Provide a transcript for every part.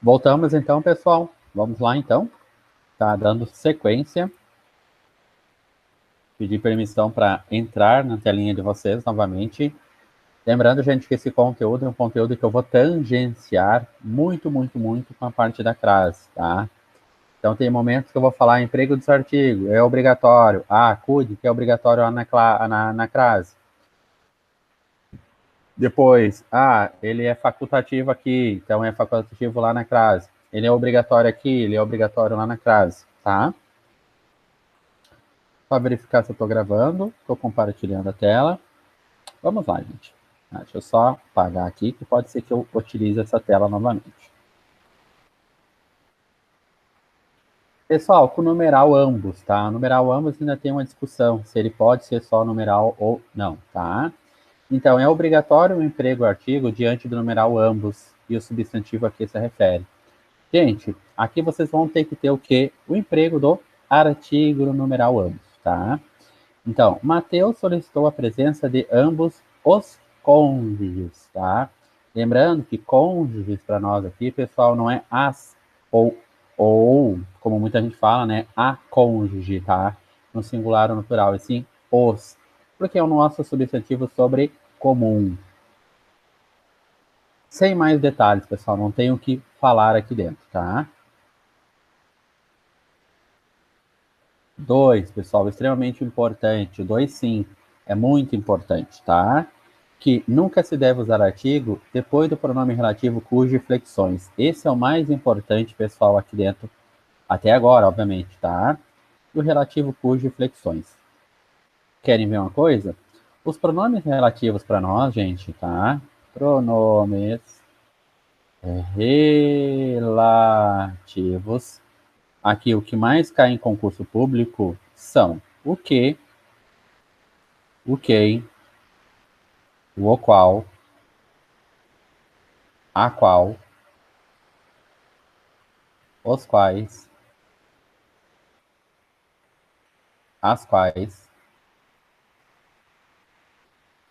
Voltamos então, pessoal. Vamos lá então. Tá dando sequência. Pedir permissão para entrar na telinha de vocês novamente. Lembrando, gente, que esse conteúdo é um conteúdo que eu vou tangenciar muito, muito, muito com a parte da crase, tá? Então, tem momentos que eu vou falar emprego dos artigos, é obrigatório. Ah, CUD, que é obrigatório lá na crase. Depois, ele é facultativo aqui, então é facultativo lá na crase. Ele é obrigatório aqui, ele é obrigatório lá na crase, tá? Só verificar se eu estou gravando, estou compartilhando a tela. Vamos lá, gente. Deixa eu só apagar aqui, que pode ser que eu utilize essa tela novamente. Pessoal, com o numeral ambos, tá? O numeral ambos ainda tem uma discussão, se ele pode ser só numeral ou não, tá? Então, é obrigatório o emprego artigo diante do numeral ambos e o substantivo a que se refere. Gente, aqui vocês vão ter que ter o quê? O emprego do artigo no numeral ambos, tá? Então, Mateus solicitou a presença de ambos os cônjuges, tá? Lembrando que cônjuges para nós aqui, pessoal, não é as ou, como muita gente fala, né? A cônjuge, tá? No singular ou no plural, e sim os, porque é o nosso substantivo sobre comum. Sem mais detalhes, pessoal, não tenho o que falar aqui dentro, tá? 2, pessoal, extremamente importante. 2, sim, é muito importante, tá? Que nunca se deve usar artigo depois do pronome relativo cujo flexões. Esse é o mais importante, pessoal, aqui dentro, até agora, obviamente, tá? O relativo cujo flexões. Querem ver uma coisa? Os pronomes relativos para nós, gente, tá? Pronomes relativos. Aqui, o que mais cai em concurso público são o que, o quem, o qual, a qual, os quais, as quais,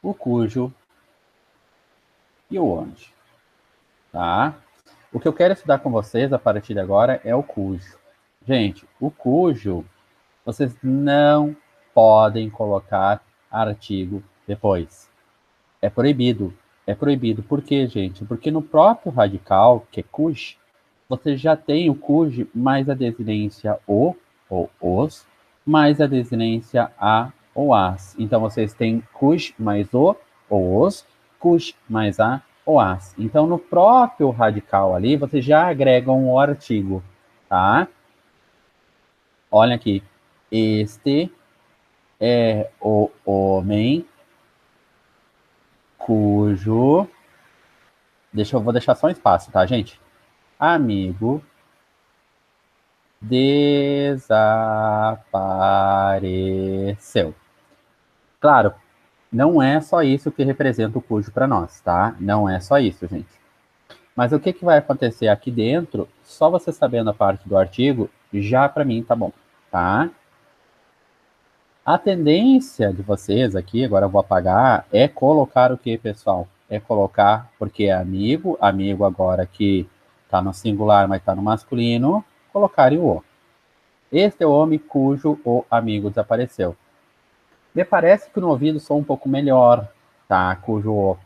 o cujo e o onde, tá? O que eu quero estudar com vocês a partir de agora é o cujo. Gente, o cujo, vocês não podem colocar artigo depois. É proibido. É proibido. Por quê, gente? Porque no próprio radical, que é cuj, você já tem o cuj mais a desinência o ou os, mais a desinência a ou as. Então, vocês têm cuj mais o ou os, cuj mais a ou as. Então, no próprio radical ali, vocês já agregam o artigo, tá? Olha aqui. Este é o homem cujo... vou deixar só um espaço, tá, gente? Amigo desapareceu. Claro, não é só isso que representa o cujo para nós, tá? Não é só isso, gente. Mas o que, que vai acontecer aqui dentro, só você sabendo a parte do artigo, já para mim tá bom, tá? A tendência de vocês aqui, agora eu vou apagar, é colocar o que, pessoal? É colocar, porque é amigo, amigo agora que tá no singular, mas tá no masculino, colocar o. Este é o homem cujo o amigo desapareceu. Me parece que no ouvido sou um pouco melhor, tá? Cujo o.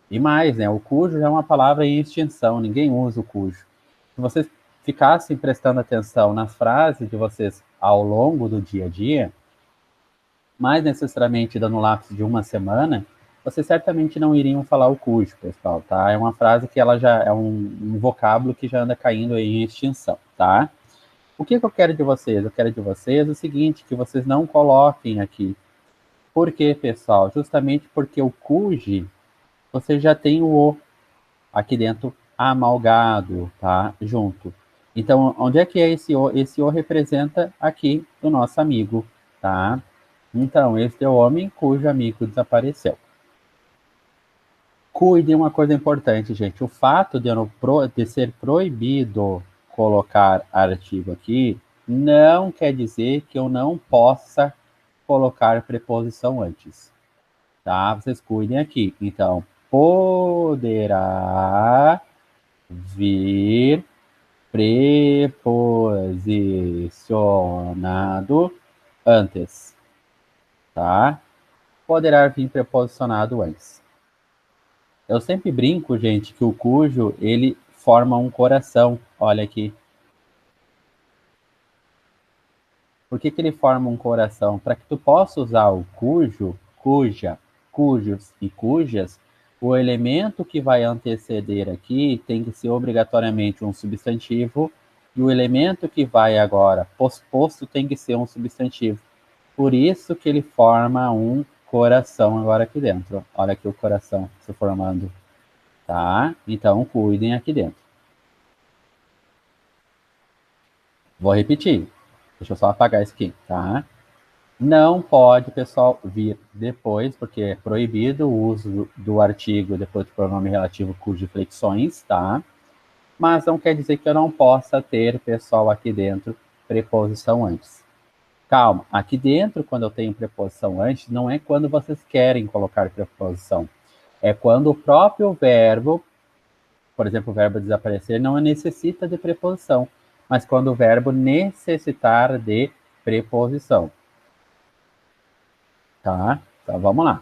E mais, né? O cujo já é uma palavra em extinção, ninguém usa o cujo. Se vocês ficassem prestando atenção nas frases de vocês ao longo do dia a dia, mais necessariamente dando um lapso de uma semana, vocês certamente não iriam falar o cujo, pessoal, tá? É uma frase que ela já é um vocábulo que já anda caindo aí em extinção, tá? O que, que eu quero de vocês? Eu quero de vocês o seguinte, que vocês não coloquem aqui. Por quê, pessoal? Justamente porque o cuji, você já tem o o aqui dentro amalgado, tá? Junto. Então, onde é que é esse o? Esse o representa aqui o nosso amigo, tá? Então, este é o homem cujo amigo desapareceu. Cuide uma coisa importante, gente. O fato de ser proibido colocar artigo aqui não quer dizer que eu não possa colocar preposição antes, tá? Vocês cuidem aqui. Então, poderá vir preposicionado antes, tá? Poderá vir preposicionado antes. Eu sempre brinco, gente, que o cujo, ele forma um coração. Olha aqui. Por que que ele forma um coração? Para que tu possa usar o cujo, cuja, cujos e cujas, o elemento que vai anteceder aqui tem que ser obrigatoriamente um substantivo e o elemento que vai agora posposto tem que ser um substantivo. Por isso que ele forma um coração agora aqui dentro. Olha aqui o coração se formando, tá? Então cuidem aqui dentro. Vou repetir. Deixa eu só apagar isso aqui, tá? Não pode, pessoal, vir depois, porque é proibido o uso do artigo depois do pronome relativo cujo flexões, tá? Mas não quer dizer que eu não possa ter, pessoal, aqui dentro, preposição antes. Calma, aqui dentro, quando eu tenho preposição antes, não é quando vocês querem colocar preposição. É quando o próprio verbo, por exemplo, o verbo desaparecer, não necessita de preposição, mas quando o verbo necessitar de preposição. Tá? Então vamos lá.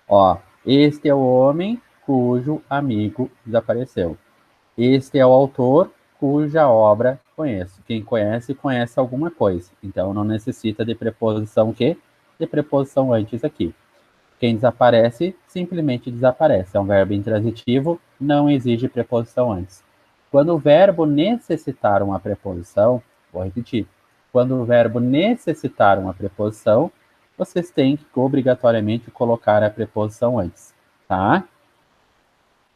Ó, este é o homem cujo amigo desapareceu. Este é o autor cuja obra conheço. Quem conhece, conhece alguma coisa. Então não necessita de preposição que? De preposição antes aqui. Quem desaparece, simplesmente desaparece. É um verbo intransitivo, não exige preposição antes. Quando o verbo necessitar uma preposição, vou repetir. Quando o verbo necessitar uma preposição, vocês têm que obrigatoriamente colocar a preposição antes, tá?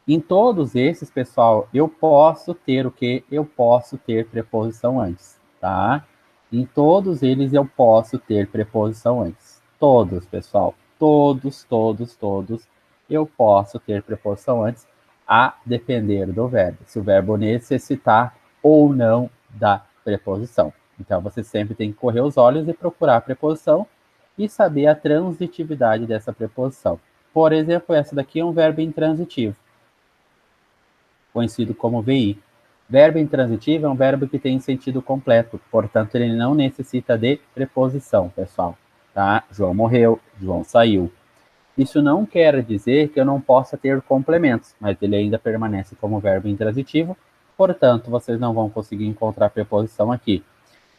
Em todos esses, pessoal, eu posso ter o quê? Eu posso ter preposição antes, tá? Em todos eles eu posso ter preposição antes. Todos, pessoal. Todos, todos, todos. Eu posso ter preposição antes, a depender do verbo. Se o verbo necessitar ou não da preposição. Então, você sempre tem que correr os olhos e procurar a preposição e saber a transitividade dessa preposição. Por exemplo, essa daqui é um verbo intransitivo, conhecido como VI. Verbo intransitivo é um verbo que tem sentido completo, portanto, ele não necessita de preposição, pessoal. Tá? João morreu, João saiu. Isso não quer dizer que eu não possa ter complementos, mas ele ainda permanece como verbo intransitivo, portanto, vocês não vão conseguir encontrar preposição aqui.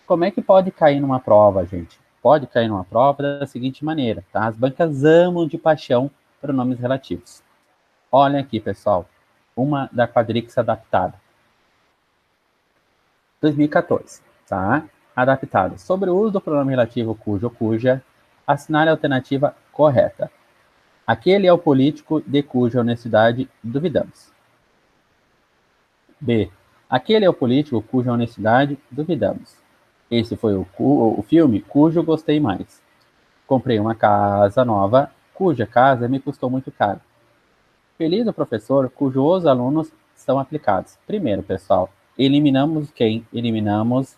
Como é que pode cair numa prova, gente? Pode cair numa prova da seguinte maneira, tá? As bancas amam de paixão pronomes relativos. Olhem aqui, pessoal. Uma da Quadrix adaptada. 2014, tá? Adaptado. Sobre o uso do pronome relativo cujo ou cuja, assinale a alternativa correta. Aquele é o político de cuja honestidade duvidamos. B. Aquele é o político cuja honestidade duvidamos. Esse foi o filme cujo gostei mais. Comprei uma casa nova, cuja casa me custou muito caro. Feliz o professor cujos alunos são aplicados. Primeiro, pessoal, eliminamos quem? Eliminamos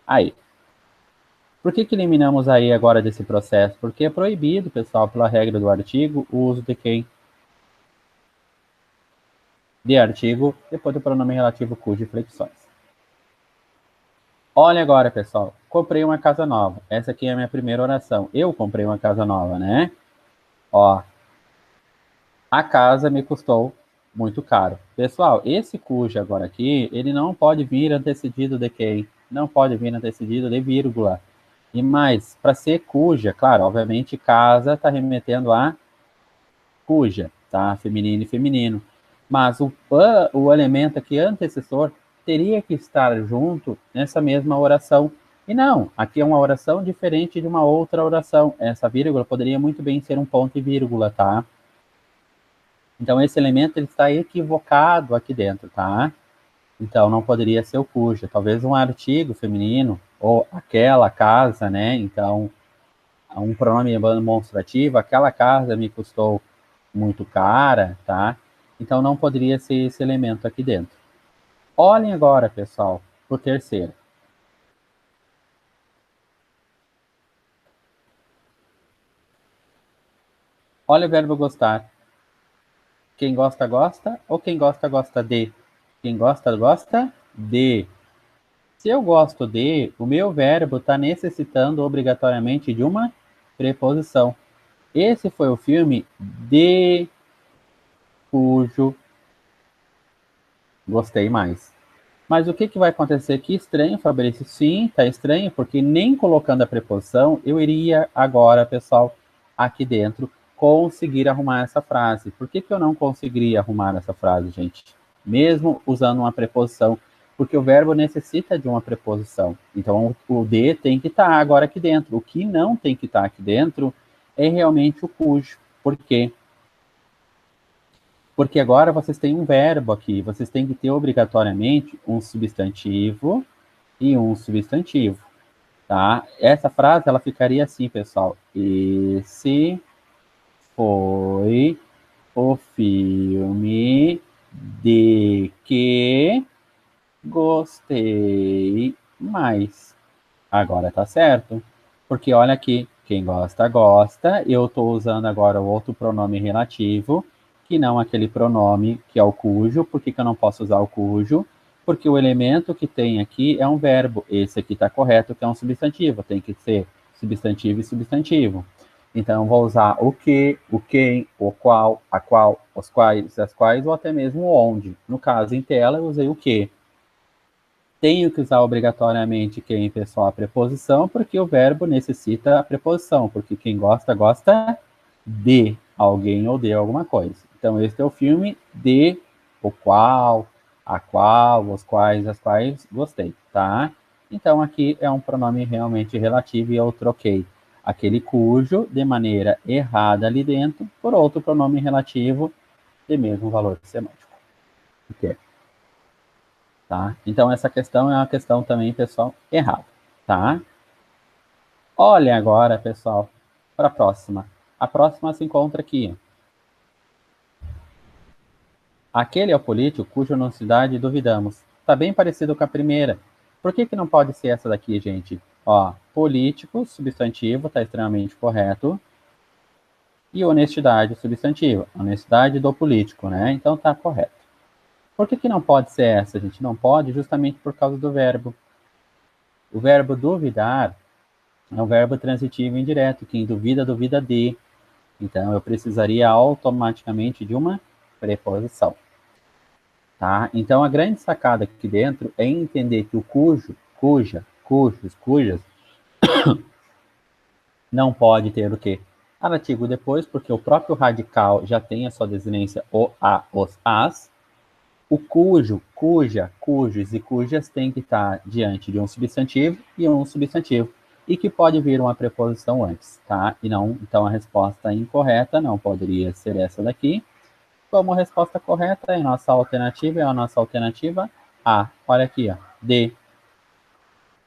a E. Por que eliminamos a E agora desse processo? Porque é proibido, pessoal, pela regra do artigo, o uso de quem? De artigo, depois do pronome relativo cujo e flexões. Olha agora, pessoal. Comprei uma casa nova. Essa aqui é a minha primeira oração. Eu comprei uma casa nova, né? Ó, a casa me custou muito caro. Pessoal, esse cujo agora aqui, ele não pode vir antecedido de quem? Não pode vir antecedido de vírgula. E mais, para ser cuja, claro, obviamente casa está remetendo a cuja, tá? Feminino e feminino. Mas o elemento aqui antecessor teria que estar junto nessa mesma oração. E não, aqui é uma oração diferente de uma outra oração. Essa vírgula poderia muito bem ser um ponto e vírgula, tá? Então, esse elemento ele está equivocado aqui dentro, tá? Então, não poderia ser o cuja. Talvez um artigo feminino, ou aquela casa, né? Então, um pronome demonstrativo, aquela casa me custou muito cara, tá? Então, não poderia ser esse elemento aqui dentro. Olhem agora, pessoal, para o terceiro. Olha o verbo gostar. Quem gosta, gosta, ou quem gosta, gosta de? Quem gosta, gosta de. Se eu gosto de, o meu verbo está necessitando obrigatoriamente de uma preposição. Esse foi o filme de cujo gostei mais. Mas o que, que vai acontecer? Que estranho, Fabrício. Sim, tá estranho, porque nem colocando a preposição, eu iria agora, pessoal, aqui dentro, conseguir arrumar essa frase. Por que, que eu não conseguiria arrumar essa frase, gente? Mesmo usando uma preposição, porque o verbo necessita de uma preposição. Então, o de tem que estar agora aqui dentro. O que não tem que estar aqui dentro é realmente o cujo. Por quê? Porque agora vocês têm um verbo aqui, vocês têm que ter obrigatoriamente um substantivo e um substantivo, tá? Essa frase ela ficaria assim, pessoal. Esse foi o filme de que gostei mais. Agora tá certo. Porque olha aqui, quem gosta, gosta. Eu estou usando agora o outro pronome relativo, que não aquele pronome que é o cujo. Por que, que eu não posso usar o cujo? Porque o elemento que tem aqui é um verbo. Esse aqui está correto, que é um substantivo. Tem que ser substantivo e substantivo. Então, eu vou usar o que, o quem, o qual, a qual, os quais, as quais, ou até mesmo o onde. No caso, em tela, eu usei o que. Tenho que usar obrigatoriamente quem, pessoal, a preposição, porque o verbo necessita a preposição, porque quem gosta, gosta de alguém ou de alguma coisa. Então, este é o filme de o qual, a qual, os quais, as quais gostei, tá? Então, aqui é um pronome realmente relativo e eu troquei aquele cujo de maneira errada ali dentro por outro pronome relativo de mesmo valor semântico. Ok? Tá? Então, essa questão é uma questão também, pessoal, errada, tá? Olhem agora, pessoal, para a próxima. A próxima se encontra aqui. Aquele é o político cuja honestidade duvidamos. Está bem parecido com a primeira. Por que, que não pode ser essa daqui, gente? Ó, político, substantivo, está extremamente correto. E honestidade, substantivo. Honestidade do político, né? Então tá correto. Por que, que não pode ser essa, gente? Não pode justamente por causa do verbo. O verbo duvidar é um verbo transitivo indireto. Quem duvida, duvida de. Então, eu precisaria automaticamente de uma preposição. Tá? Então, a grande sacada aqui dentro é entender que o cujo, cuja, cujos, cujas, não pode ter o quê? Artigo depois, porque o próprio radical já tem a sua desinência o, a, os, as. O cujo, cuja, cujos e cujas tem que estar diante de um substantivo e um substantivo. E que pode vir uma preposição antes, tá? E não, então a resposta incorreta não poderia ser essa daqui. Como resposta correta, é a nossa alternativa A. Olha aqui, ó. D.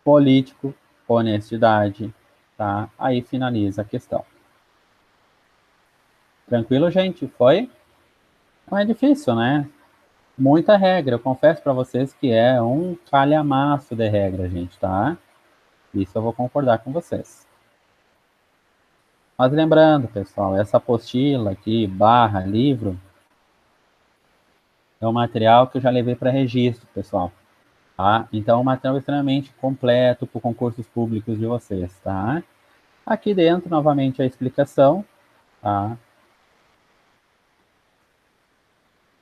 Político, honestidade, tá? Aí finaliza a questão. Tranquilo, gente? Foi? Não é difícil, né? Muita regra. Eu confesso para vocês que é um calhamaço de regra, gente, tá? Isso eu vou concordar com vocês. Mas lembrando, pessoal, essa apostila aqui, barra, livro, é um material que eu já levei para registro, pessoal. Tá? Então, é um material extremamente completo para concursos públicos de vocês, tá? Aqui dentro, novamente, a explicação, tá?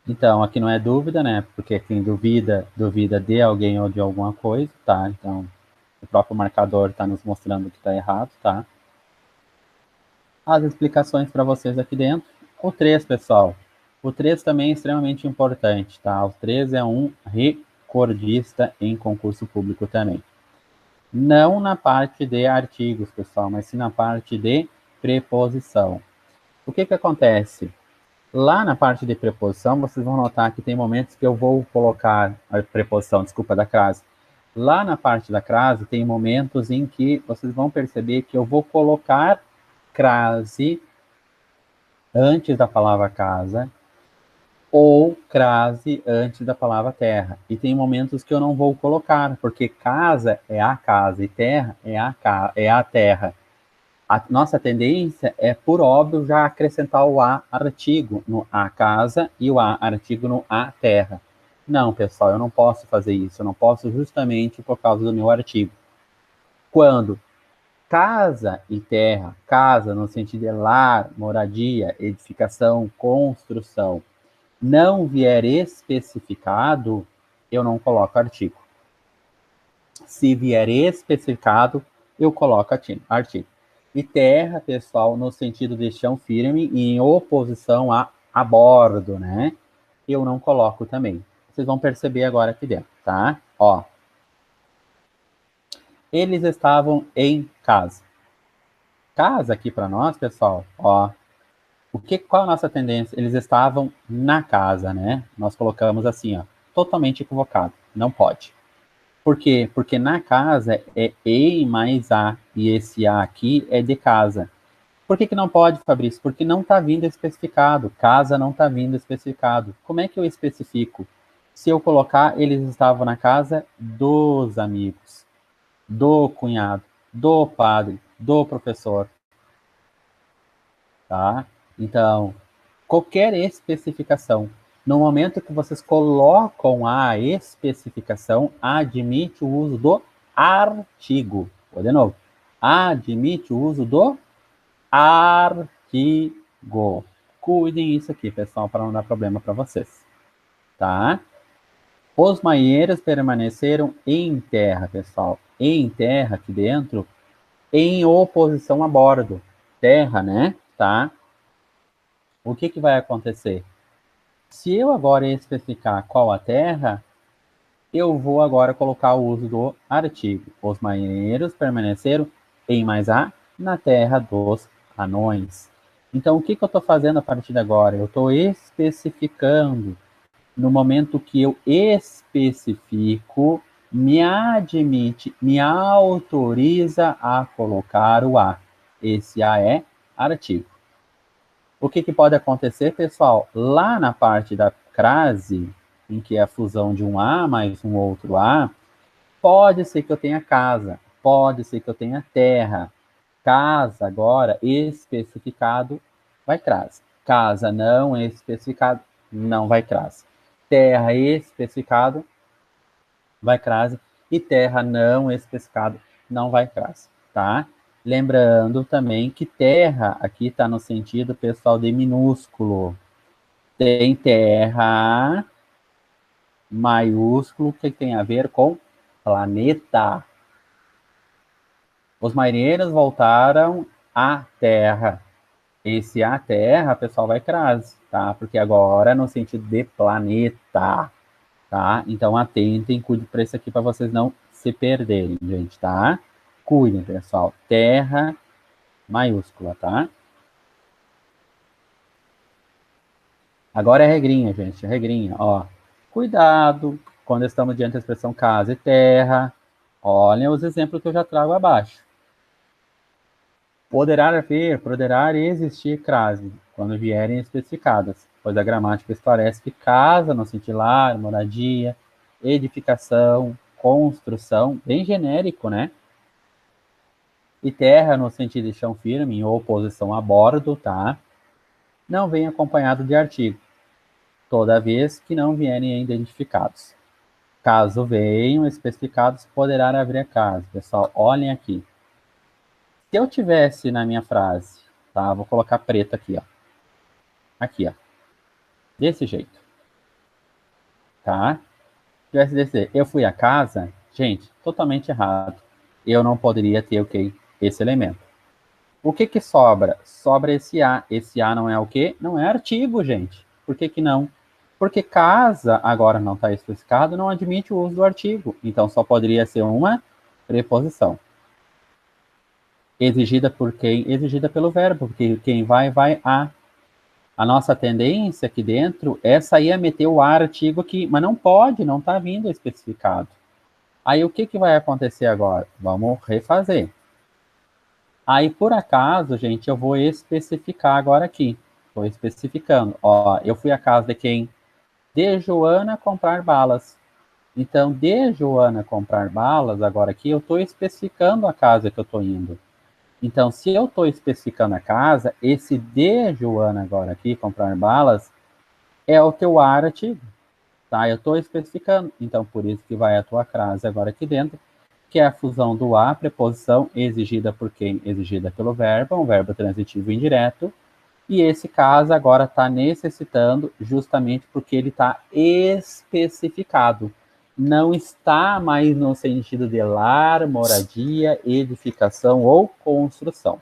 Então, aqui não é dúvida, né? Porque quem duvida, duvida de alguém ou de alguma coisa, tá? Então, o próprio marcador está nos mostrando que está errado, tá? As explicações para vocês aqui dentro. O 3, pessoal. O 3 também é extremamente importante, tá? O 3 é um recordista em concurso público também. Não na parte de artigos, pessoal, mas sim na parte de preposição. O que que acontece? Lá na parte de preposição, vocês vão notar que tem momentos que eu vou colocar a preposição, desculpa, da crase. Lá na parte da crase, tem momentos em que vocês vão perceber que eu vou colocar crase antes da palavra casa ou crase antes da palavra terra. E tem momentos que eu não vou colocar, porque casa é a casa e terra é a terra. A nossa tendência é, por óbvio, já acrescentar o a artigo no a casa e o a artigo no a terra. Não, pessoal, eu não posso fazer isso. Eu não posso justamente por causa do meu artigo. Quando casa e terra, casa no sentido de lar, moradia, edificação, construção, não vier especificado, eu não coloco artigo. Se vier especificado, eu coloco artigo. E terra, pessoal, no sentido de chão firme e em oposição a bordo, né? Eu não coloco também. Vocês vão perceber agora aqui dentro, tá? Ó. Eles estavam em casa. Casa aqui para nós, pessoal, ó. Qual a nossa tendência? Eles estavam na casa, né? Nós colocamos assim, ó. Totalmente equivocado. Não pode. Por quê? Porque na casa é E mais A, e esse A aqui é de casa. Por que não pode, Fabrício? Porque não está vindo especificado. Casa não está vindo especificado. Como é que eu especifico? Se eu colocar, eles estavam na casa dos amigos, do cunhado, do padre, do professor, tá? Então, qualquer especificação, no momento que vocês colocam a especificação, admite o uso do artigo. Vou de novo. Admite o uso do artigo. Cuidem isso aqui, pessoal, para não dar problema para vocês. Tá? Os marinheiros permaneceram em terra, pessoal. Em terra, aqui dentro, em oposição a bordo. Terra, né? Tá? O que vai acontecer? Se eu agora especificar qual a terra, eu vou agora colocar o uso do artigo. Os marinheiros permaneceram em mais a na terra dos anões. Então, o que eu estou fazendo a partir de agora? Eu estou especificando. No momento que eu especifico, me admite, me autoriza a colocar o a. Esse a é artigo. O que pode acontecer, pessoal? Lá na parte da crase, em que é a fusão de um A mais um outro A, pode ser que eu tenha casa, pode ser que eu tenha terra. Casa, agora, especificado, vai crase. Casa não especificado, não vai crase. Terra especificado, vai crase. E terra não especificado, não vai crase, tá? Lembrando também que terra aqui está no sentido, pessoal, de minúsculo. Tem terra maiúsculo que tem a ver com planeta. Os marinheiros voltaram à terra. Esse à terra, pessoal, vai crase, tá? Porque agora é no sentido de planeta, tá? Então atentem, cuide para isso aqui para vocês não se perderem, gente, tá? Cuidem, pessoal. Terra maiúscula, tá? Agora é regrinha, gente, regrinha, ó. Cuidado quando estamos diante da expressão casa e terra. Olhem os exemplos que eu já trago abaixo. Poderá existir crase quando vierem especificadas, pois a gramática esclarece que casa no sentido lar, moradia, edificação, construção, bem genérico, né? E terra no sentido de chão firme, em oposição a bordo, tá? Não vem acompanhado de artigo, toda vez que não vierem identificados. Caso venham especificados, poderá haver caso. Pessoal, olhem aqui. Se eu tivesse na minha frase, tá? Vou colocar preto aqui, ó. Aqui, ó. Desse jeito. Tá? Tivesse desse, eu fui a casa, gente, totalmente errado. Eu não poderia ter o quê? Esse elemento. O que sobra? Sobra esse A. Esse A não é o quê? Não é artigo, gente. Por que não? Porque casa agora não está especificado, não admite o uso do artigo. Então só poderia ser uma preposição. Exigida por quem? Exigida pelo verbo, porque quem vai a. A nossa tendência aqui dentro é sair a meter o artigo aqui, mas não pode, não está vindo especificado. Aí o que vai acontecer agora? Vamos refazer. Aí, por acaso, gente, eu vou especificar agora aqui. Estou especificando. Ó, eu fui à casa de quem? De Joana comprar balas. Então, de Joana comprar balas, agora aqui, eu estou especificando a casa que eu estou indo. Então, se eu estou especificando a casa, esse de Joana agora aqui, comprar balas, é o teu artigo, tá? Eu estou especificando. Então, por isso que vai a tua crase agora aqui dentro, que é a fusão do a, preposição exigida por quem? Exigida pelo verbo, um verbo transitivo indireto. E esse caso agora está necessitando justamente porque ele está especificado. Não está mais no sentido de lar, moradia, edificação ou construção.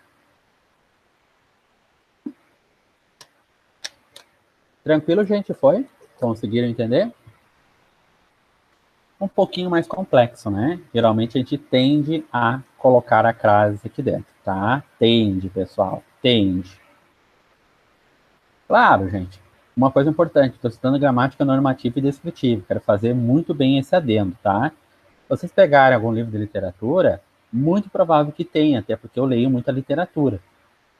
Tranquilo, gente? Foi? Conseguiram entender? Um pouquinho mais complexo, né? Geralmente a gente tende a colocar a crase aqui dentro, tá? Tende, pessoal, tende. Claro, gente. Uma coisa importante, estou estudando gramática normativa e descritiva. Quero fazer muito bem esse adendo, tá? Se vocês pegarem algum livro de literatura, muito provável que tenha, até porque eu leio muita literatura.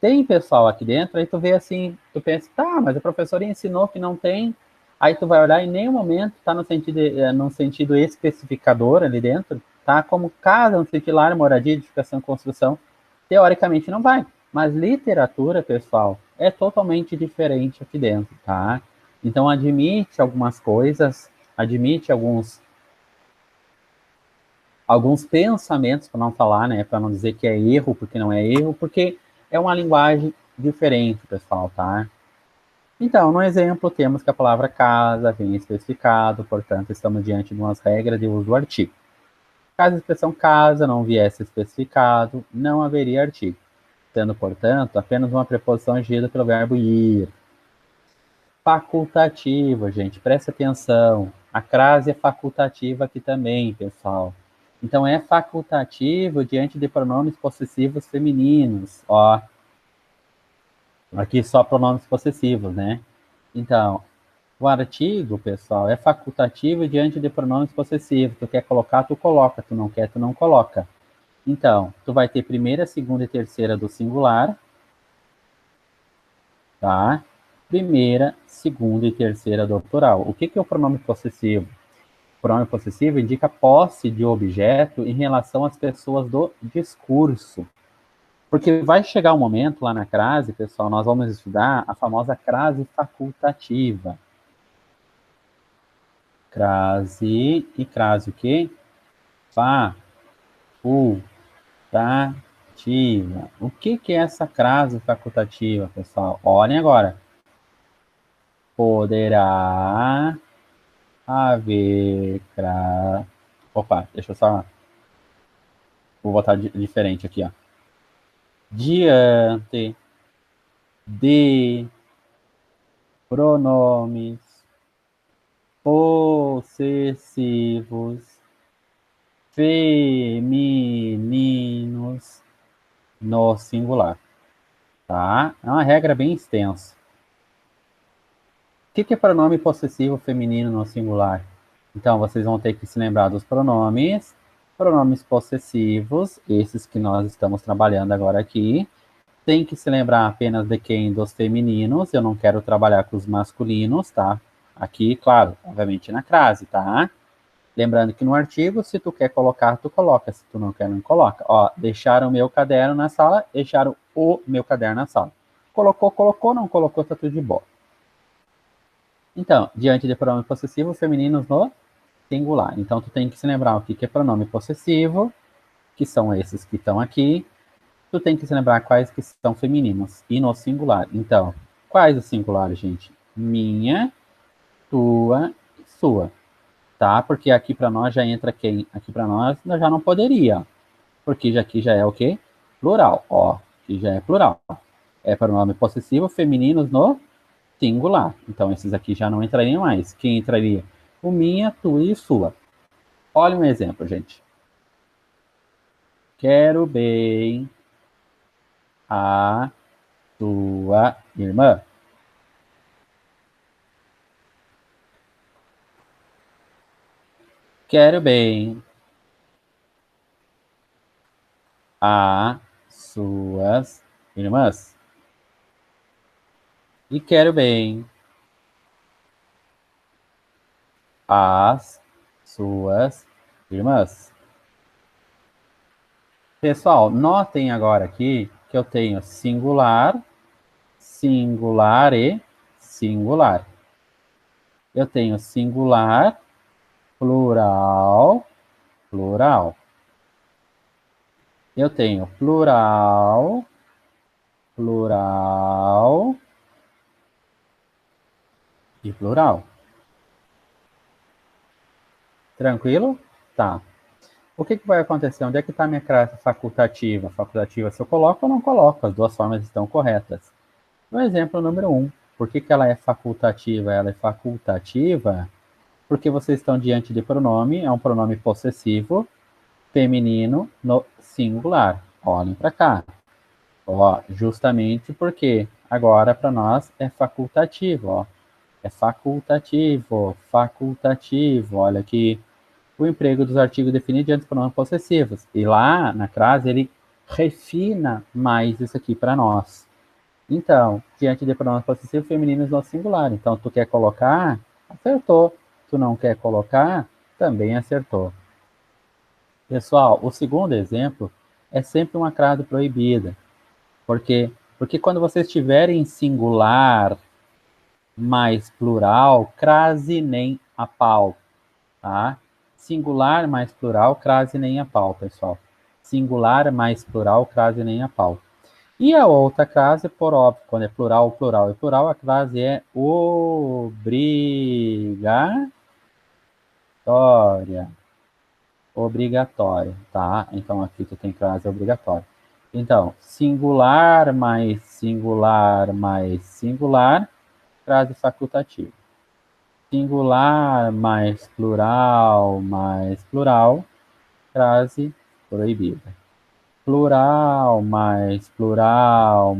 Tem pessoal aqui dentro, aí tu vê assim, tu pensa, tá, mas a professora ensinou que não tem. Aí tu vai olhar, em nenhum momento está no sentido especificador ali dentro, tá? Como casa, no sentido lar, moradia, edificação, construção. Teoricamente não vai. Mas literatura, pessoal, é totalmente diferente aqui dentro, tá? Então admite algumas coisas, admite alguns pensamentos, para não falar, né, para não dizer que é erro, porque não é erro, porque é uma linguagem diferente, pessoal, tá? Então, no exemplo, temos que a palavra casa vem especificado, portanto, estamos diante de umas regras de uso do artigo. Caso a expressão casa não viesse especificado, não haveria artigo, tendo, portanto, apenas uma preposição agida pelo verbo ir. Facultativa, gente, preste atenção. A crase é facultativa aqui também, pessoal. Então, é facultativo diante de pronomes possessivos femininos. Ó, aqui só pronomes possessivos, né? Então, o artigo, pessoal, é facultativo diante de pronomes possessivos. Tu quer colocar, tu coloca. Tu não quer, tu não coloca. Então, tu vai ter primeira, segunda e terceira do singular, tá? Primeira, segunda e terceira do plural. O que é o pronome possessivo? O pronome possessivo indica posse de objeto em relação às pessoas do discurso. Porque vai chegar um momento lá na crase, pessoal, nós vamos estudar a famosa crase facultativa. Crase e crase o quê? Facultativa. O que é essa crase facultativa, pessoal? Olhem agora. Poderá haver Opa, deixa eu só. Vou botar diferente aqui, ó. Diante de pronomes possessivos femininos no singular, tá? É uma regra bem extensa. O que é pronome possessivo feminino no singular? Então, vocês vão ter que se lembrar dos pronomes possessivos, esses que nós estamos trabalhando agora aqui. Tem que se lembrar apenas de quem? Dos femininos. Eu não quero trabalhar com os masculinos, tá? Aqui, claro, obviamente na crase, tá? Lembrando que no artigo, se tu quer colocar, tu coloca. Se tu não quer, não coloca. Ó, deixaram o meu caderno na sala, deixaram o meu caderno na sala. Colocou, colocou, não colocou, tá tudo de boa. Então, diante de pronome possessivo, femininos no singular. Então, tu tem que se lembrar o que é pronome possessivo, que são esses que estão aqui. Tu tem que se lembrar quais que são femininos e no singular. Então, quais os singulares, gente? Minha, tua e sua, tá? Porque aqui para nós já entra quem? Aqui para nós já não poderia, porque já aqui já é o quê? Plural, ó, aqui já é plural. É pronome possessivo femininos no singular. Então, esses aqui já não entrariam mais. Quem entraria? O minha, tua e sua. Olha um exemplo, gente. Quero bem a tua irmã. Quero bem a suas irmãs. E quero bem as suas irmãs. Pessoal, notem agora aqui que eu tenho singular, singular e singular. Eu tenho singular, plural, plural. Eu tenho plural, plural e plural. Tranquilo? Tá. O que vai acontecer? Onde é que está a minha classe facultativa? Facultativa se eu coloco ou não coloco, as duas formas estão corretas. No exemplo número 1, por que ela é facultativa? Ela é facultativa porque vocês estão diante de pronome, é um pronome possessivo, feminino no singular. Olhem para cá. Ó, justamente porque agora para nós é facultativo, ó. É facultativo, facultativo. Olha aqui o emprego dos artigos definidos diante dos pronomes possessivos. E lá na crase ele refina mais isso aqui para nós. Então, diante de pronomes possessivos femininos no singular. Então, tu quer colocar? Acertou. Tu não quer colocar? Também acertou. Pessoal, o segundo exemplo é sempre uma crase proibida. Por quê? Porque quando vocês estiverem em singular mais plural, crase nem a pau, tá? Singular mais plural, crase nem a pau, pessoal. Singular mais plural, crase nem a pau. E a outra crase, por óbvio, quando é plural, plural e plural, a crase é obrigatória. Obrigatória, tá? Então aqui tu tem crase obrigatória. Então, singular mais singular, crase facultativa. Singular mais plural, crase proibida. Plural mais plural,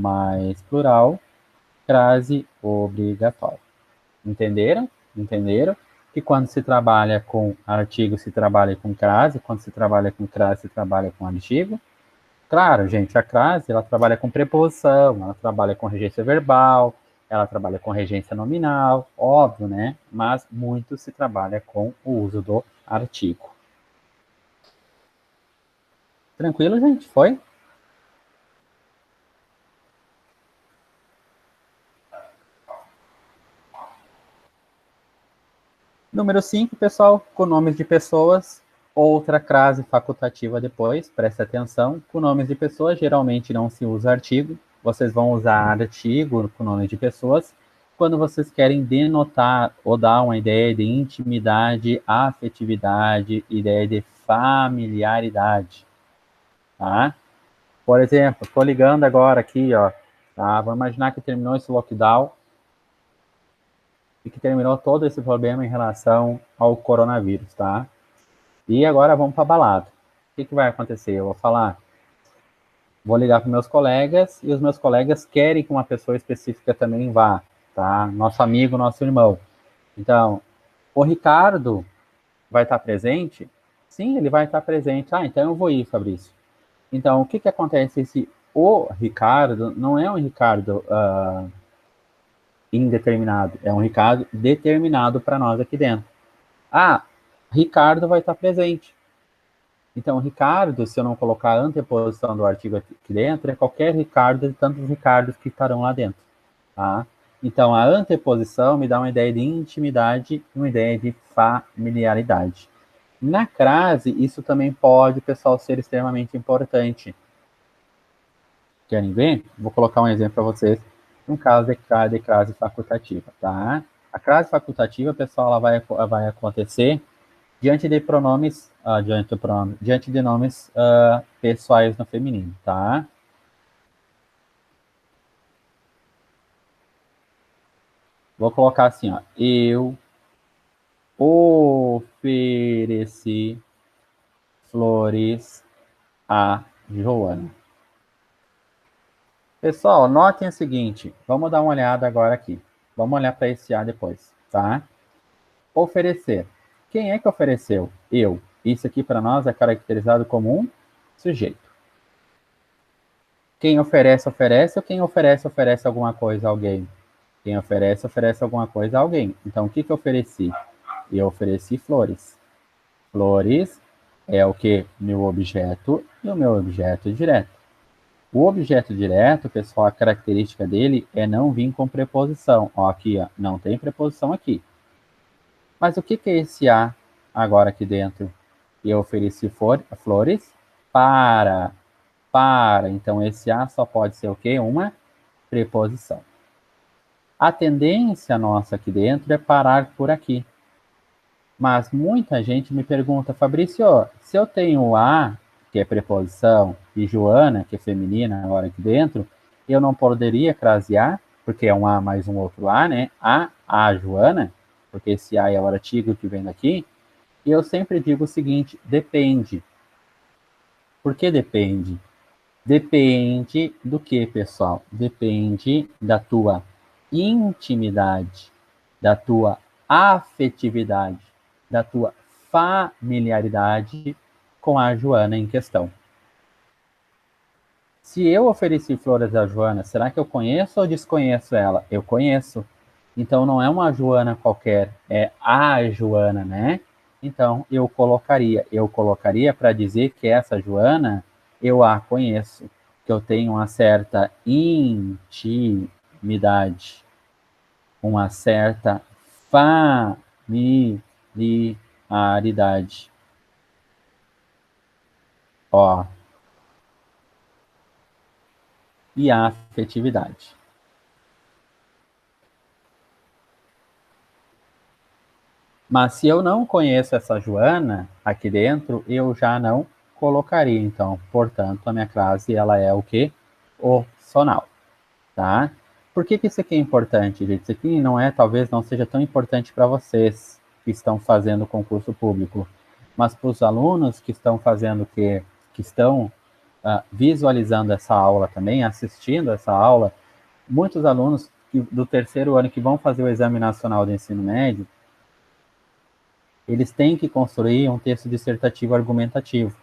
crase obrigatória. Entenderam? Entenderam? Que quando se trabalha com artigo, se trabalha com crase, quando se trabalha com crase, se trabalha com artigo. Claro, gente, a crase, ela trabalha com preposição, ela trabalha com regência verbal, ela trabalha com regência nominal, óbvio, né? Mas muito se trabalha com o uso do artigo. Tranquilo, gente? Foi? Número 5, pessoal, com nomes de pessoas. Outra crase facultativa depois, preste atenção. Com nomes de pessoas, geralmente não se usa artigo. Vocês vão usar artigo com nomes de pessoas quando vocês querem denotar ou dar uma ideia de intimidade, afetividade, ideia de familiaridade, tá? Por exemplo, estou ligando agora aqui, ó, tá? Vamos imaginar que terminou esse lockdown e que terminou todo esse problema em relação ao coronavírus, tá? E agora vamos para a balada. O que vai acontecer? Eu vou falar, vou ligar para meus colegas e os meus colegas querem que uma pessoa específica também vá, tá? Nosso amigo, nosso irmão. Então, o Ricardo vai estar presente? Sim, ele vai estar presente. Ah, então eu vou ir, Fabrício. Então, o que acontece se o Ricardo não é um Ricardo indeterminado, é um Ricardo determinado para nós aqui dentro. Ah, Ricardo vai estar presente. Então, Ricardo, se eu não colocar a anteposição do artigo aqui dentro, é qualquer Ricardo de tantos Ricardos que estarão lá dentro, tá? Então, a anteposição me dá uma ideia de intimidade e uma ideia de familiaridade. Na crase, isso também pode, pessoal, ser extremamente importante. Querem ver? Vou colocar um exemplo para vocês. Um caso de crase facultativa, tá? A crase facultativa, pessoal, ela vai acontecer diante de pronomes, diante de nomes pessoais no feminino, tá? Vou colocar assim, ó. Eu ofereci flores a Joana. Pessoal, notem o seguinte, vamos dar uma olhada agora aqui. Vamos olhar para esse A depois, tá? Oferecer. Quem é que ofereceu? Eu. Isso aqui para nós é caracterizado como um sujeito. Quem oferece, oferece, ou quem oferece, oferece alguma coisa a alguém? Quem oferece, oferece alguma coisa a alguém. Então, o que eu ofereci? Eu ofereci flores. Flores é o que? Meu objeto e o meu objeto direto. O objeto direto, pessoal, a característica dele é não vir com preposição. Ó, aqui, ó, não tem preposição aqui. Mas o que é esse A agora aqui dentro? Eu ofereci flores para. Então, esse A só pode ser o quê? Uma preposição. A tendência nossa aqui dentro é parar por aqui. Mas muita gente me pergunta, Fabrício, se eu tenho A, que é preposição, e Joana, que é feminina agora aqui dentro, eu não poderia crasear, porque é um A mais um outro A, né? A Joana, porque esse A é o artigo que vem daqui. E eu sempre digo o seguinte, depende. Por que depende? Depende do que, pessoal? Depende da tua intimidade, da tua afetividade, da tua familiaridade com a Joana em questão. Se eu ofereci flores à Joana, será que eu conheço ou desconheço ela? Eu conheço. Então não é uma Joana qualquer, é a Joana, né? Então eu colocaria para dizer que essa Joana eu a conheço, que eu tenho uma certa intimidade, uma certa familiaridade. Ó, e a afetividade. Mas se eu não conheço essa Joana aqui dentro, eu já não colocaria. Então, portanto, a minha classe ela é o quê? Opcional, tá? Por que isso aqui é importante, gente? Isso aqui não é, talvez não seja tão importante para vocês que estão fazendo o concurso público, mas para os alunos que estão fazendo que estão visualizando essa aula também, assistindo essa aula, muitos alunos do terceiro ano que vão fazer o Exame Nacional do Ensino Médio, eles têm que construir um texto dissertativo argumentativo.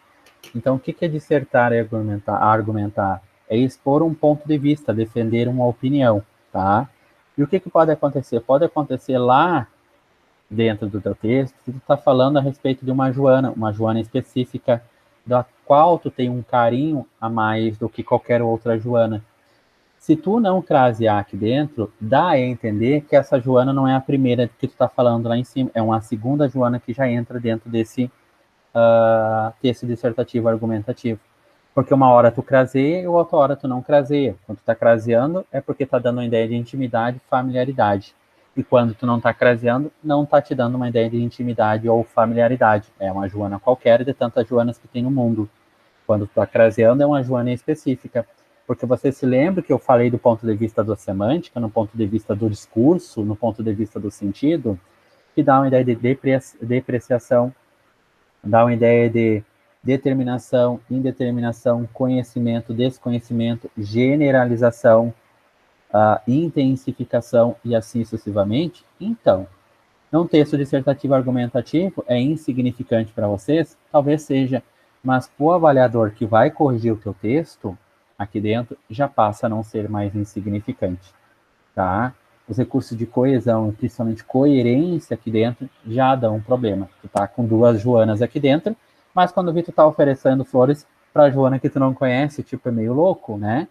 Então, o que é dissertar e argumentar? É expor um ponto de vista, defender uma opinião, tá? E o que pode acontecer? Pode acontecer lá dentro do teu texto, que tu está falando a respeito de uma Joana específica, da qual tu tem um carinho a mais do que qualquer outra Joana. Se tu não crasear aqui dentro, dá a entender que essa Joana não é a primeira que tu está falando lá em cima, é uma segunda Joana que já entra dentro desse texto dissertativo argumentativo. Porque uma hora tu craseia e outra hora tu não craseia. Quando tu tá craseando é porque tá dando uma ideia de intimidade e familiaridade. E quando tu não tá craseando, não tá te dando uma ideia de intimidade ou familiaridade. É uma Joana qualquer de tantas Joanas que tem no mundo. Quando tu tá craseando é uma Joana específica. Porque você se lembra que eu falei do ponto de vista da semântica, no ponto de vista do discurso, no ponto de vista do sentido, que dá uma ideia de depreciação, dá uma ideia de determinação, indeterminação, conhecimento, desconhecimento, generalização, intensificação e assim sucessivamente. Então, num texto dissertativo argumentativo é insignificante para vocês? Talvez seja, mas para o avaliador que vai corrigir o teu texto, aqui dentro, já passa a não ser mais insignificante, tá? Os recursos de coesão, principalmente coerência aqui dentro, já dão um problema. Tu tá com duas Joanas aqui dentro, mas quando o Vitor tá oferecendo flores para Joana que tu não conhece, tipo, é meio louco, né?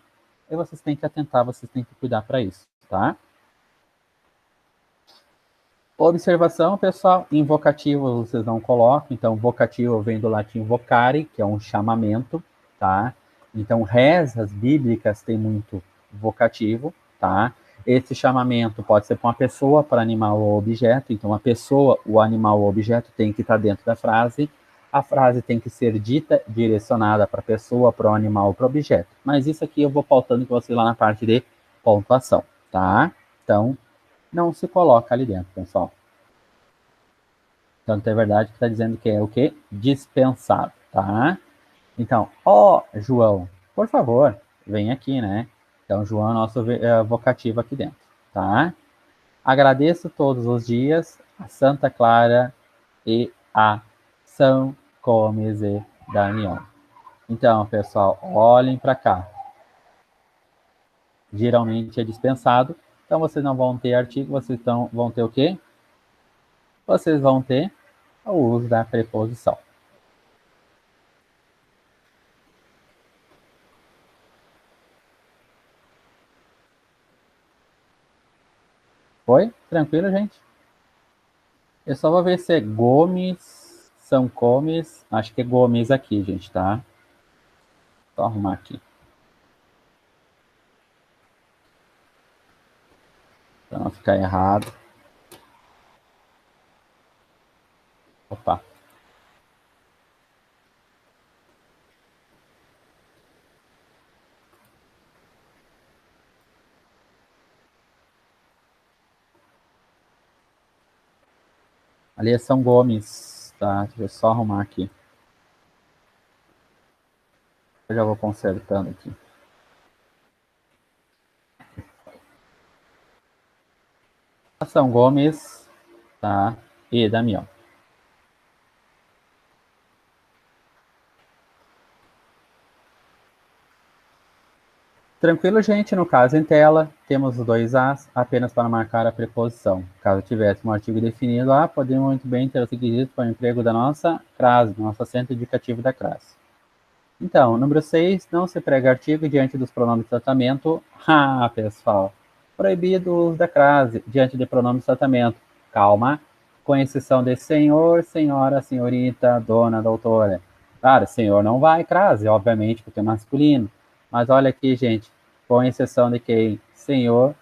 E vocês têm que atentar, vocês têm que cuidar para isso, tá? Observação, pessoal, invocativo vocês não colocam, então vocativo vem do latim vocare, que é um chamamento, tá? Então, rezas bíblicas tem muito vocativo, tá? Esse chamamento pode ser para uma pessoa, para animal ou objeto, então a pessoa, o animal ou objeto tem que estar dentro da frase, a frase tem que ser dita, direcionada para a pessoa, para o animal ou para o objeto. Mas isso aqui eu vou pautando com vocês lá na parte de pontuação, tá? Então, não se coloca ali dentro, pessoal. Tanto é verdade que está dizendo que é o quê? Dispensável, tá? Então, ó, João, por favor, vem aqui, né? Então, João é nosso vocativo aqui dentro, tá? Agradeço todos os dias a Santa Clara e a São Comes e Damião. Então, pessoal, olhem para cá. Geralmente é dispensado, então vocês não vão ter artigo, vocês vão ter o quê? Vocês vão ter o uso da preposição. Foi? Tranquilo, gente? Eu só vou ver se é Gomes, São Gomes. Acho que é Gomes aqui, gente, tá? Só arrumar aqui, pra não ficar errado. Opa. Ali é São Gomes, tá? Deixa eu só arrumar aqui. Eu já vou consertando aqui. São Gomes, tá? E Damião. Tranquilo, gente? No caso em tela, temos os dois As apenas para marcar a preposição. Caso tivesse um artigo definido, podemos muito bem ter o seguinte para o emprego da nossa crase, nosso acento indicativo da crase. Então, número 6, não se prega artigo diante dos pronomes de tratamento. Pessoal, proibido o uso da crase diante de pronomes de tratamento. Calma, com exceção de senhor, senhora, senhorita, dona, doutora. Claro, senhor não vai crase, obviamente, porque é masculino. Mas olha aqui, gente, com exceção de quem? Senhor,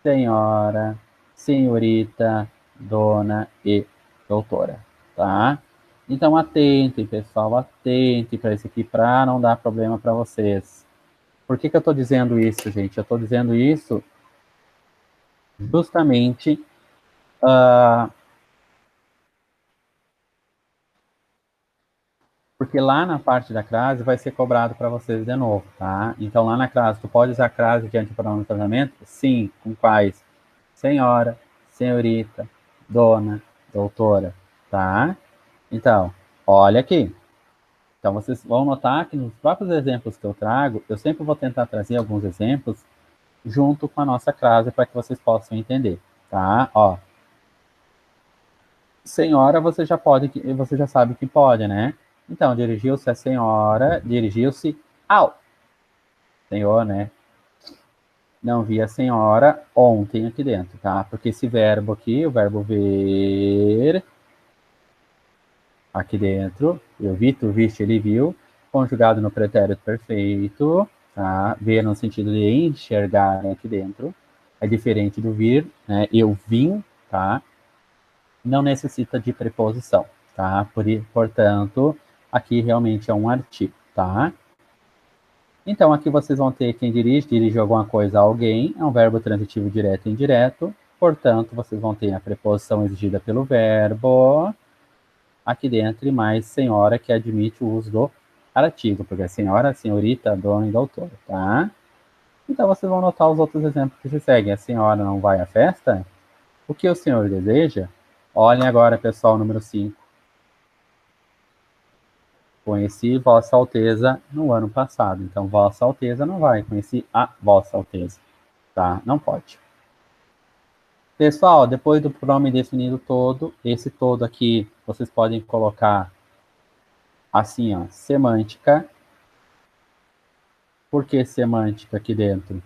senhora, senhorita, dona e doutora, tá? Então atentem, pessoal, atentem para isso aqui, para não dar problema para vocês. Por que eu estou dizendo isso, gente? Eu estou dizendo isso justamente porque lá na parte da crase vai ser cobrado para vocês de novo, tá? Então lá na crase, tu pode usar a crase diante do pronome de tratamento? Sim, com quais? Senhora, senhorita, dona, doutora, tá? Então, olha aqui. Então, vocês vão notar que nos próprios exemplos que eu trago, eu sempre vou tentar trazer alguns exemplos junto com a nossa crase para que vocês possam entender, tá? Ó, senhora, você já sabe que pode, né? Então, dirigiu-se a senhora, dirigiu-se ao senhor, né? Não vi a senhora ontem aqui dentro, tá? Porque esse verbo aqui, o verbo ver, aqui dentro, eu vi, tu viste, ele viu, conjugado no pretérito perfeito, tá? Ver no sentido de enxergar aqui dentro, é diferente do vir, né? Eu vim, tá? Não necessita de preposição, tá? Portanto, aqui realmente é um artigo, tá? Então, aqui vocês vão ter quem dirige, dirige alguma coisa a alguém, é um verbo transitivo direto e indireto, portanto, vocês vão ter a preposição exigida pelo verbo, aqui dentro, e mais senhora, que admite o uso do artigo, porque é senhora, senhorita, dona e doutora, tá? Então, vocês vão notar os outros exemplos que se seguem. A senhora não vai à festa? O que o senhor deseja? Olhem agora, pessoal, número 5. Conheci Vossa Alteza no ano passado. Então, Vossa Alteza não vai. Conheci a Vossa Alteza. Tá? Não pode. Pessoal, depois do pronome definido todo, esse todo aqui, vocês podem colocar assim, ó, semântica. Por que semântica aqui dentro?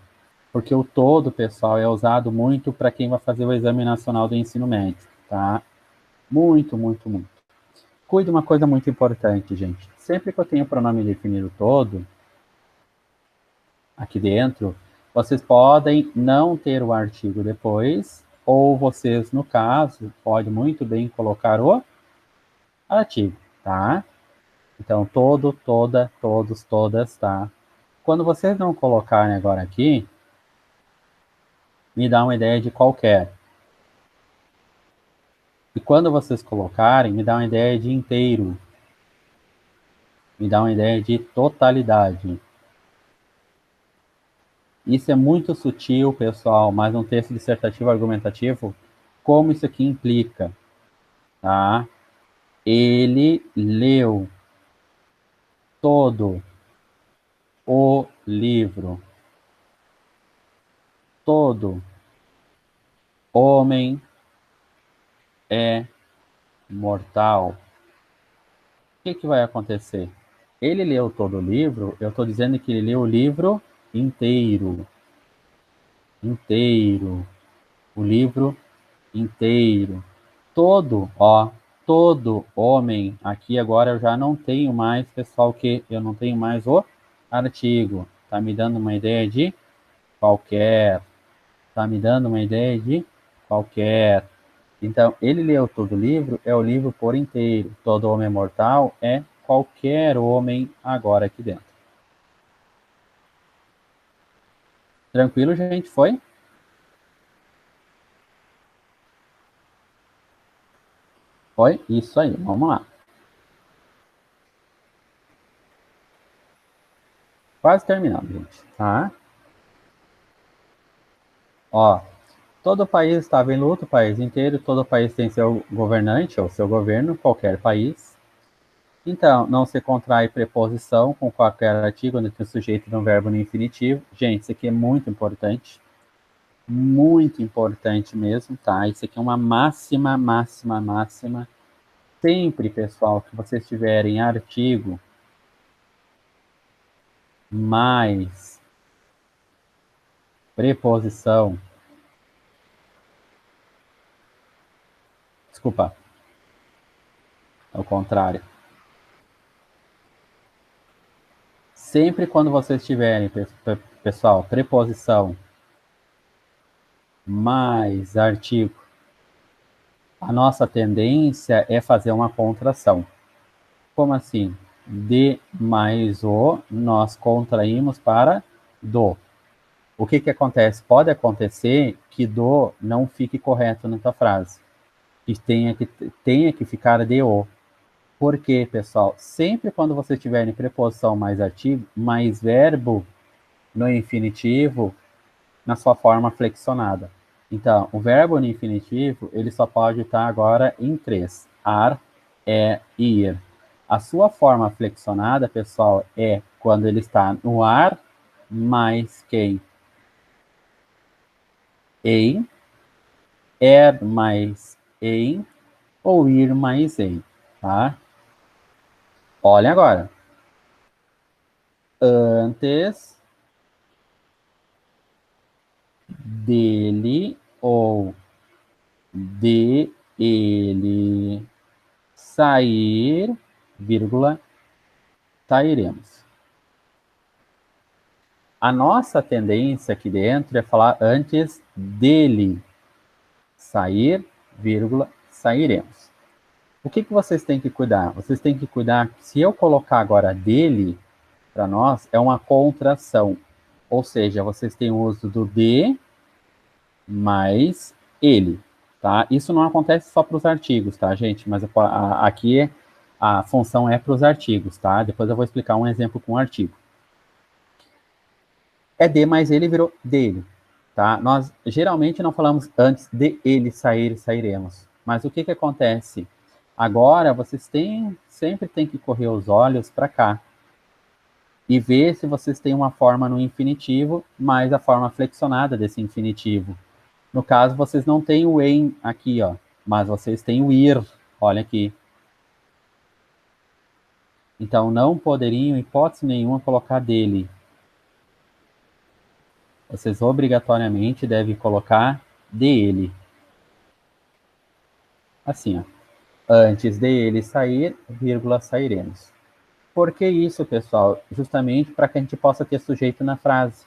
Porque o todo, pessoal, é usado muito para quem vai fazer o Exame Nacional do Ensino Médio, tá? Muito, muito, muito. Cuide uma coisa muito importante, gente. Sempre que eu tenho o pronome definido todo, aqui dentro, vocês podem não ter o artigo depois, ou vocês, no caso, pode muito bem colocar o artigo, tá? Então, todo, toda, todos, todas, tá? Quando vocês não colocarem agora aqui, me dá uma ideia de qualquer. E quando vocês colocarem, me dá uma ideia de inteiro. Me dá uma ideia de totalidade. Isso é muito sutil, pessoal, mas um texto dissertativo argumentativo, como isso aqui implica, tá? Ele leu todo o livro. Todo homem é mortal. O que vai acontecer? Ele leu todo o livro, eu estou dizendo que ele leu o livro inteiro. Inteiro. O livro inteiro. Todo, ó, todo homem. Aqui agora eu já não tenho mais, pessoal, que eu não tenho mais o artigo. Tá me dando uma ideia de qualquer. Tá me dando uma ideia de qualquer. Então, ele leu todo o livro, é o livro por inteiro. Todo homem é mortal é qualquer homem agora aqui dentro. Tranquilo, gente? Foi? Foi? Isso aí, vamos lá. Quase terminando, gente, tá? Ó, todo país estava em luto, o país inteiro, todo país tem seu governante ou seu governo, qualquer país. Então, não se contrai preposição com qualquer artigo onde tem o sujeito de um verbo no infinitivo. Gente, isso aqui é muito importante mesmo, tá? Isso aqui é uma máxima, máxima, máxima. Sempre, pessoal, que vocês tiverem artigo mais preposição, desculpa, ao contrário. Sempre quando vocês tiverem, pessoal, preposição mais artigo, a nossa tendência é fazer uma contração. Como assim? De mais o, nós contraímos para do. O que que acontece? Pode acontecer que do não fique correto na tua frase. Que tenha que ficar de o. Por quê, pessoal? Sempre quando você tiver em preposição mais artigo, mais verbo no infinitivo, na sua forma flexionada. Então, o verbo no infinitivo, ele só pode estar agora em três: ar, é e ir. A sua forma flexionada, pessoal, é quando ele está no ar mais quem? Em, er mais em ou ir mais em, tá? Olha agora. Antes dele ou de ele sair, vírgula, sairemos. A nossa tendência aqui dentro é falar antes dele sair, vírgula, sairemos. O que que vocês têm que cuidar? Vocês têm que cuidar que se eu colocar agora dele, para nós, é uma contração. Ou seja, vocês têm o uso do de mais ele, tá? Isso não acontece só para os artigos, tá, gente? Mas aqui a função é para os artigos, tá? Depois eu vou explicar um exemplo com um artigo. É de mais ele virou dele, tá? Nós geralmente não falamos antes de ele sair, sairemos. Mas o que que acontece? Agora vocês sempre têm que correr os olhos para cá e ver se vocês têm uma forma no infinitivo mais a forma flexionada desse infinitivo. No caso, vocês não têm o em aqui, ó, mas vocês têm o ir, olha aqui. Então, não poderiam, em hipótese nenhuma, colocar dele. Vocês obrigatoriamente devem colocar dele. Assim, ó. Antes dele sair, vírgula, sairemos. Por que isso, pessoal? Justamente para que a gente possa ter sujeito na frase.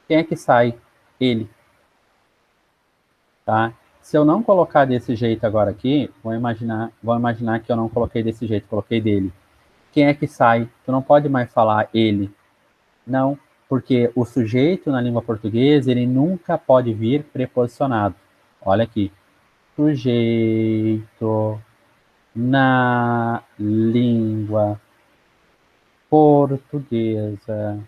Quem é que sai? Ele. Tá? Se eu não colocar desse jeito agora aqui, vou imaginar que eu não coloquei desse jeito, coloquei dele. Quem é que sai? Tu não pode mais falar ele. Não, porque o sujeito na língua portuguesa, ele nunca pode vir preposicionado. Olha aqui. Sujeito na língua portuguesa.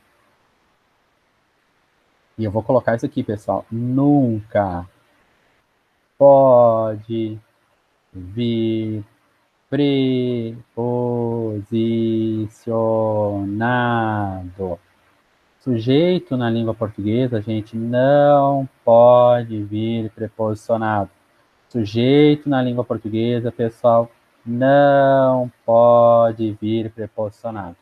E eu vou colocar isso aqui, pessoal. Nunca pode vir preposicionado. Sujeito na língua portuguesa, gente, não pode vir preposicionado. Sujeito na língua portuguesa, pessoal, não pode vir preposicionado.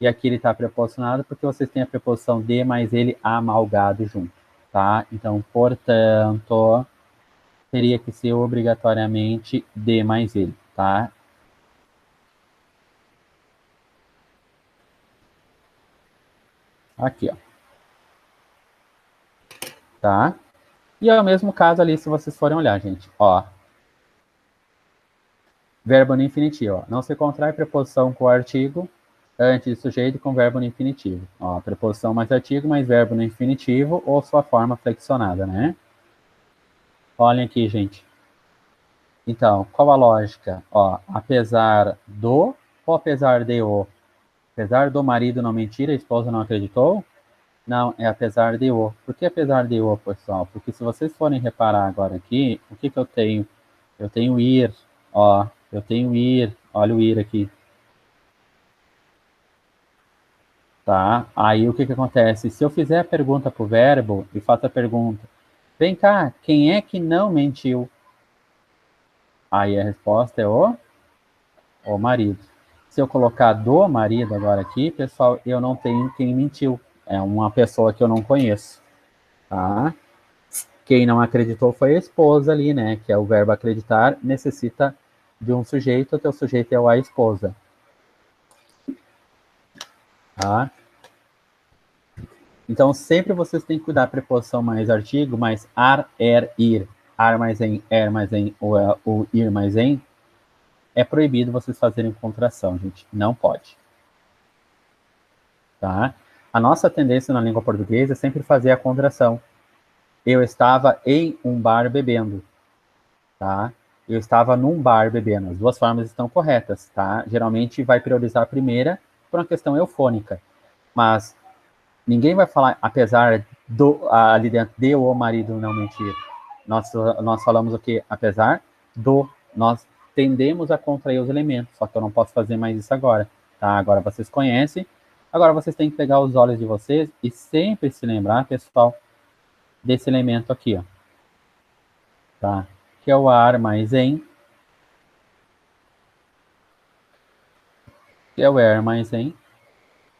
E aqui ele está preposicionado porque vocês têm a preposição de mais ele amalgado junto, tá? Então, portanto, teria que ser obrigatoriamente de mais ele, tá? Aqui, ó. Tá? E é o mesmo caso ali, se vocês forem olhar, gente. Ó, verbo no infinitivo. Ó. Não se contrai preposição com o artigo antes de sujeito com verbo no infinitivo. Ó, preposição mais artigo mais verbo no infinitivo ou sua forma flexionada, né? Olhem aqui, gente. Então, qual a lógica? Ó, apesar do ou apesar de o? Apesar do marido não mentir, a esposa não acreditou? Não, é apesar de o. Por que apesar de o, pessoal? Porque se vocês forem reparar agora aqui, o que que eu tenho? Eu tenho ir, ó, eu tenho ir, olha o ir aqui, tá? Aí o que que acontece? Se eu fizer a pergunta pro verbo e faço a pergunta, vem cá, quem é que não mentiu? Aí a resposta é o marido. Se eu colocar do marido agora aqui, pessoal, eu não tenho quem mentiu. É uma pessoa que eu não conheço, tá? Quem não acreditou foi a esposa ali, né? Que é o verbo acreditar, necessita de um sujeito, o teu sujeito é a esposa, tá? Então, sempre vocês têm que cuidar preposição mais artigo, mais ar, er, ir. Ar mais em, er mais em, ou ir mais em. É proibido vocês fazerem contração, gente. Não pode. Tá? A nossa tendência na língua portuguesa é sempre fazer a contração. Eu estava em um bar bebendo. Tá? Eu estava num bar bebendo. As duas formas estão corretas, tá? Geralmente vai priorizar a primeira por uma questão eufônica. Mas ninguém vai falar, apesar do, ali dentro, de o marido não mentir. Nós falamos o quê? Apesar do, nós tendemos a contrair os elementos, só que eu não posso fazer mais isso agora, tá? Agora vocês conhecem, agora vocês têm que pegar os olhos de vocês e sempre se lembrar, pessoal, desse elemento aqui, ó, tá? Que é o ar mais em, que é o er mais em,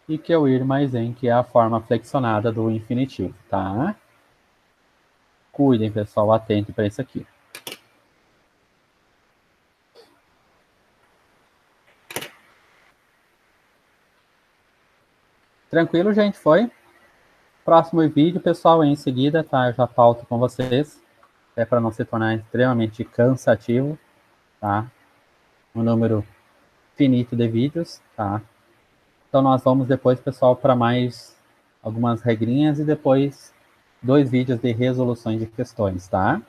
e que é o ir mais em, que é a forma flexionada do infinitivo, tá? Cuidem, pessoal, atente para isso aqui. Tranquilo, gente? Foi? Próximo vídeo, pessoal, em seguida, tá? Eu já pauto com vocês, é para não se tornar extremamente cansativo, tá? Um número finito de vídeos, tá? Então nós vamos depois, pessoal, para mais algumas regrinhas e depois 2 vídeos de resoluções de questões, tá?